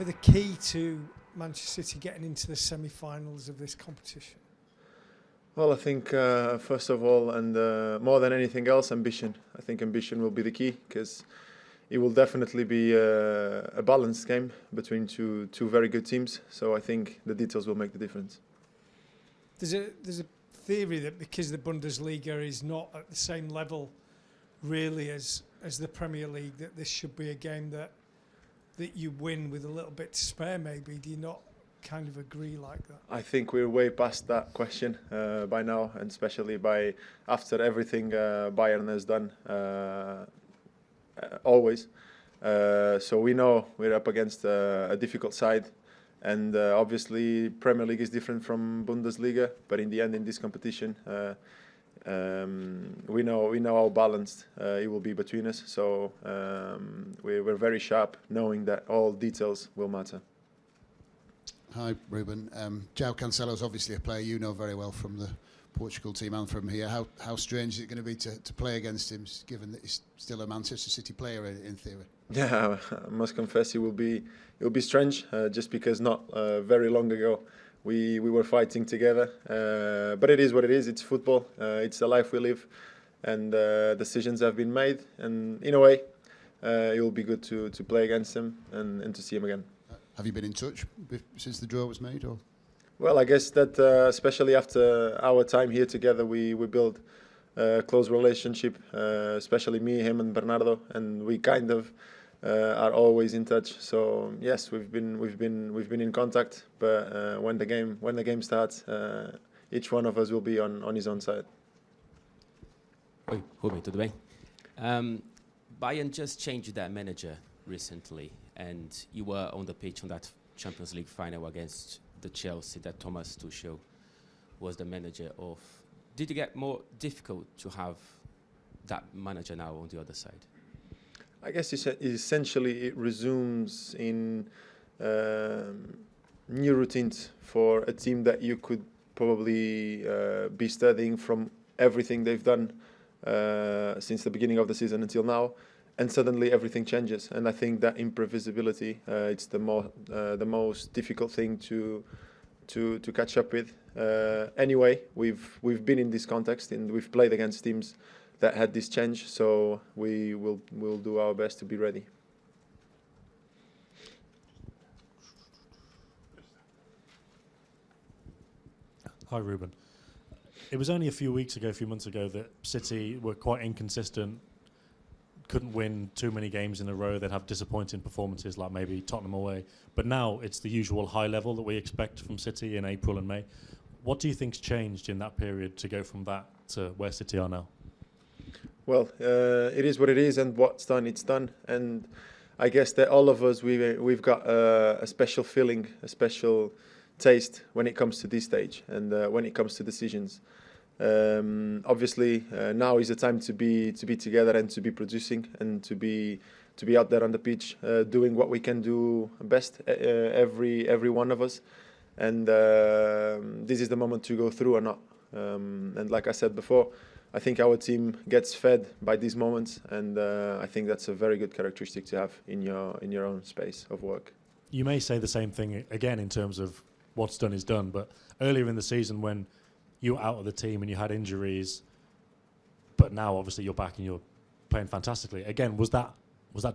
be the key to Manchester City getting into the semi-finals of this competition? Well, I think first of all, and more than anything else, ambition. I think ambition will be the key, because it will definitely be a balanced game between two very good teams. So I think the details will make the difference. There's a theory that because the Bundesliga is not at the same level, really, as the Premier League, that this should be a game that you win with a little bit to spare. Maybe, do you not kind of agree like that? I think we're way past that question by now, and especially after everything Bayern has done always. So we know we're up against a difficult side, and obviously Premier League is different from Bundesliga. But in the end, in this competition, we know how balanced it will be between us. So we're very sharp, knowing that all details will matter. Hi, Ruben. João Cancelo's obviously a player you know very well from the Portugal team and from here. How strange is it going to be to play against him, given that he's still a Manchester City player in theory? Yeah, I must confess it will be strange, just because not very long ago we were fighting together. But it is what it is. It's football. It's the life we live, and decisions have been made. And in a way, it will be good to play against him and to see him again. Have you been in touch since the draw was made, or? Well, I guess that especially after our time here together, we built a close relationship, especially me, him, and Bernardo, and we kind of are always in touch. So yes, we've been in contact. But when the game starts, each one of us will be on his own side. Oi, Ruben, tudo bem? Bayern just changed their manager recently, and you were on the pitch on that Champions League final against the Chelsea that Thomas Tuchel was the manager of. Did it get more difficult to have that manager now on the other side? I guess essentially it resumes in new routines for a team that you could probably be studying from everything they've done since the beginning of the season until now. And suddenly everything changes, and I think that imprevisibility it's the most difficult thing to catch up with. Anyway, we've been in this context, and we've played against teams that had this change, so we'll do our best to be ready. Hi, Ruben. It was only a few months ago, that City were quite inconsistent. Couldn't win too many games in a row. They'd have disappointing performances like maybe Tottenham away. But now it's the usual high level that we expect from City in April and May. What do you think's changed in that period to go from that to where City are now? Well, it is what it is, and what's done, it's done. And I guess that all of us, we've got a special feeling, a special taste when it comes to this stage, and when it comes to decisions. Obviously, now is the time to be together and to be producing and to be out there on the pitch, doing what we can do best, every one of us. And this is the moment to go through or not. And like I said before, I think our team gets fed by these moments, and I think that's a very good characteristic to have in your own space of work. You may say the same thing again in terms of what's done is done, but earlier in the season when you were out of the team and you had injuries, but now obviously you're back and you're playing fantastically. Again, was that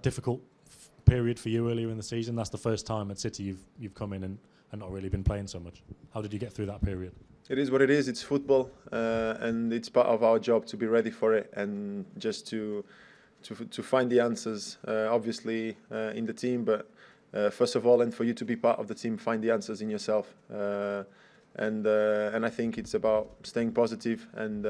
difficult period for you earlier in the season? That's the first time at City you've come in and not really been playing so much. How did you get through that period? It is what it is. It's football, and it's part of our job to be ready for it and just to find the answers. Obviously in the team, but first of all, and for you to be part of the team, find the answers in yourself. And I think it's about staying positive and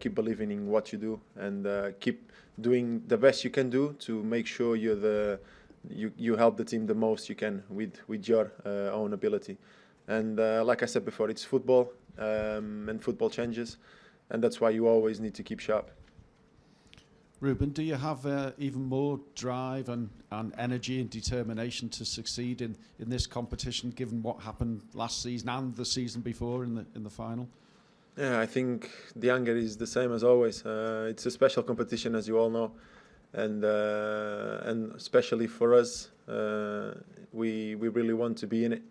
keep believing in what you do, and keep doing the best you can do to make sure you help the team the most you can with your own ability. And like I said before, it's football, and football changes, and that's why you always need to keep sharp. Ruben, do you have even more drive and energy and determination to succeed in this competition, given what happened last season and the season before in the final? Yeah, I think the anger is the same as always. It's a special competition, as you all know, and especially for us, we really want to be in it,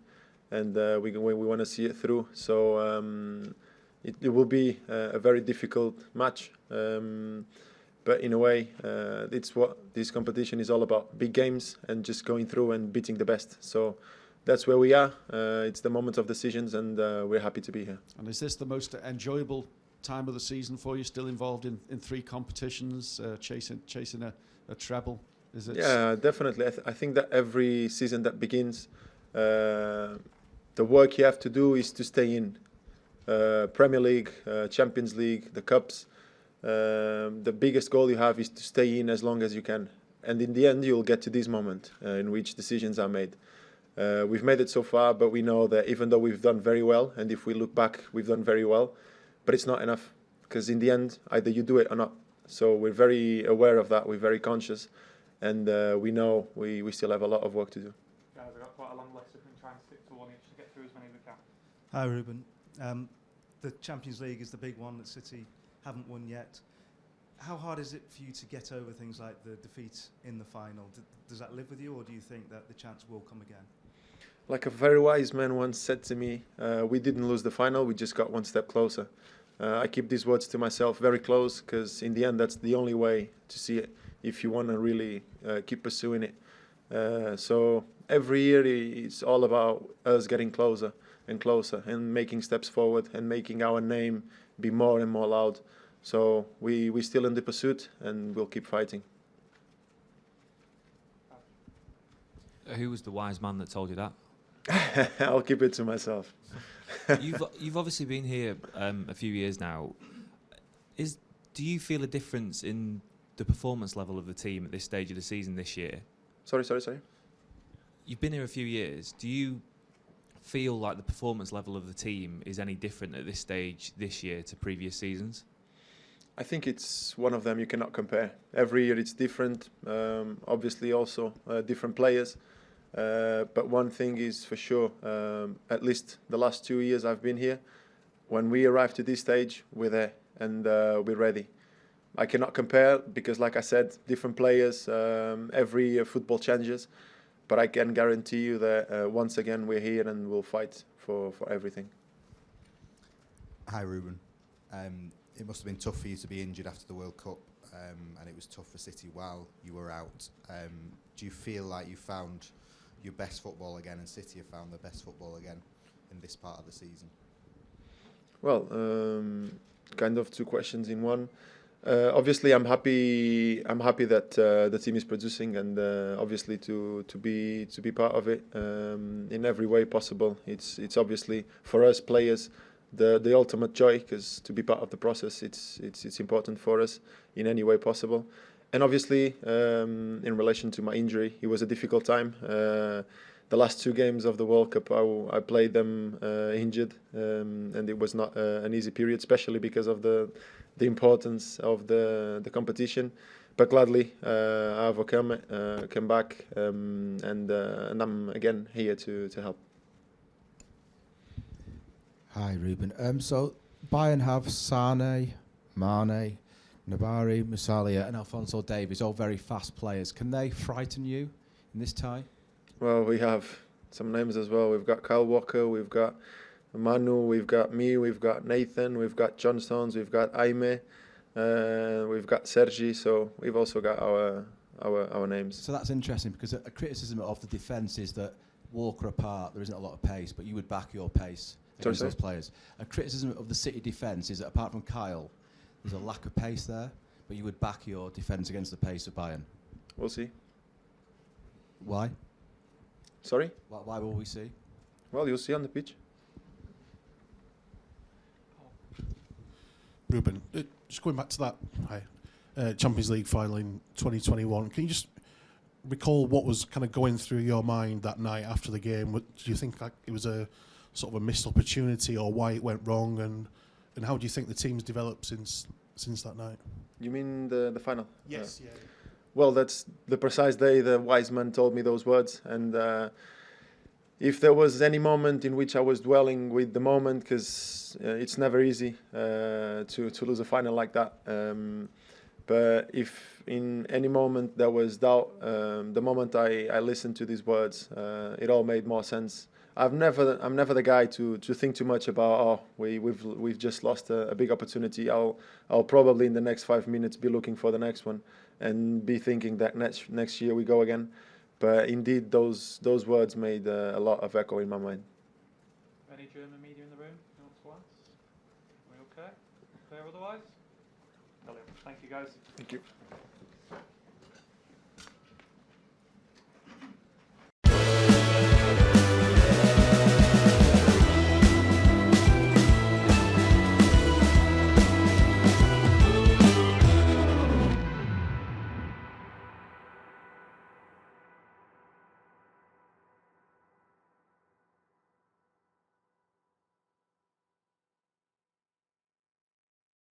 and we want to see it through. So it will be a very difficult match, but in a way, it's what this competition is all about: big games and just going through and beating the best. So that's where we are. It's the moment of decisions, and we're happy to be here. And is this the most enjoyable time of the season for you? Still involved in 3 competitions, chasing a treble? Is it? Yeah, definitely. I think that every season that begins, the work you have to do is to stay in. Premier League, Champions League, the Cups. The biggest goal you have is to stay in as long as you can. And in the end, you'll get to this moment in which decisions are made. We've made it so far, but we know that even though we've done very well, and if we look back, we've done very well, but it's not enough, because in the end, either you do it or not. So we're very aware of that, we're very conscious, and we know we still have a lot of work to do. Guys, I've got quite a long list. We've been trying to stick to one each to get through as many as we can. Hi, Ruben. The Champions League is the big one that City haven't won yet. How hard is it for you to get over things like the defeat in the final? Does that live with you, or do you think that the chance will come again? Like a very wise man once said to me, we didn't lose the final, we just got one step closer. I keep these words to myself very close, because in the end that's the only way to see it if you want to really keep pursuing it. So every year it's all about us getting closer and closer and making steps forward and making our name be more and more loud. So we're still in the pursuit, and we'll keep fighting. Who was the wise man that told you that? I'll keep it to myself. You've obviously been here a few years now. Do you feel a difference in the performance level of the team at this stage of the season this year? Sorry. You've been here a few years. Do you feel like the performance level of the team is any different at this stage this year to previous seasons? I think it's one of them you cannot compare. Every year it's different. Obviously also different players. But one thing is for sure, at least the last 2 years I've been here, when we arrive to this stage, we're there and we're ready. I cannot compare because, like I said, different players, every year football changes. But I can guarantee you that once again we're here and we'll fight for everything. Hi, Ruben. It must have been tough for you to be injured after the World Cup, and it was tough for City while you were out. Do you feel like you found your best football again, and City have found their best football again in this part of the season? Well, kind of 2 questions in one. Obviously, I'm happy that the team is producing, and obviously to be part of it in every way possible. It's obviously for us players the ultimate joy, because to be part of the process, it's important for us in any way possible. And obviously, in relation to my injury, it was a difficult time. The last 2 games of the World Cup, I played them injured, and it was not an easy period, especially because of the importance of the competition. But gladly, I overcome it, came back, and I'm again here to help. Hi, Ruben. So Bayern have Sane, Mane, Nabari, Musalia and Alphonso Davies, all very fast players. Can they frighten you in this tie? Well, we have some names as well. We've got Kyle Walker, we've got Manu, we've got me, we've got Nathan, we've got John Stones, we've got Aime, we've got Sergi. So we've also got our names. So that's interesting, because a criticism of the defence is that Walker apart, there isn't a lot of pace, but you would back your pace against those players. A criticism of the City defence is that apart from Kyle, there's a lack of pace there, but you would back your defence against the pace of Bayern. We'll see. Why? Sorry? Why will we see? Well, you'll see on the pitch. Ruben, just going back to that Champions League final in 2021, can you just recall what was kind of going through your mind that night after the game? Do you think like it was a sort of a missed opportunity, or why it went wrong, and how do you think the team's developed since that night? You mean the final? Yes, yeah. Well, that's the precise day the wise man told me those words, and if there was any moment in which I was dwelling with the moment, because it's never easy to lose a final like that. But if in any moment there was doubt, the moment I listened to these words, it all made more sense. I'm never the guy to think too much about, we've just lost a big opportunity. I'll probably in the next 5 minutes be looking for the next one and be thinking that next year we go again. But indeed, those words made a lot of echo in my mind. Any German media in the room? You want to ask? Are we okay? Clear otherwise? Brilliant. Thank you, guys. Thank you.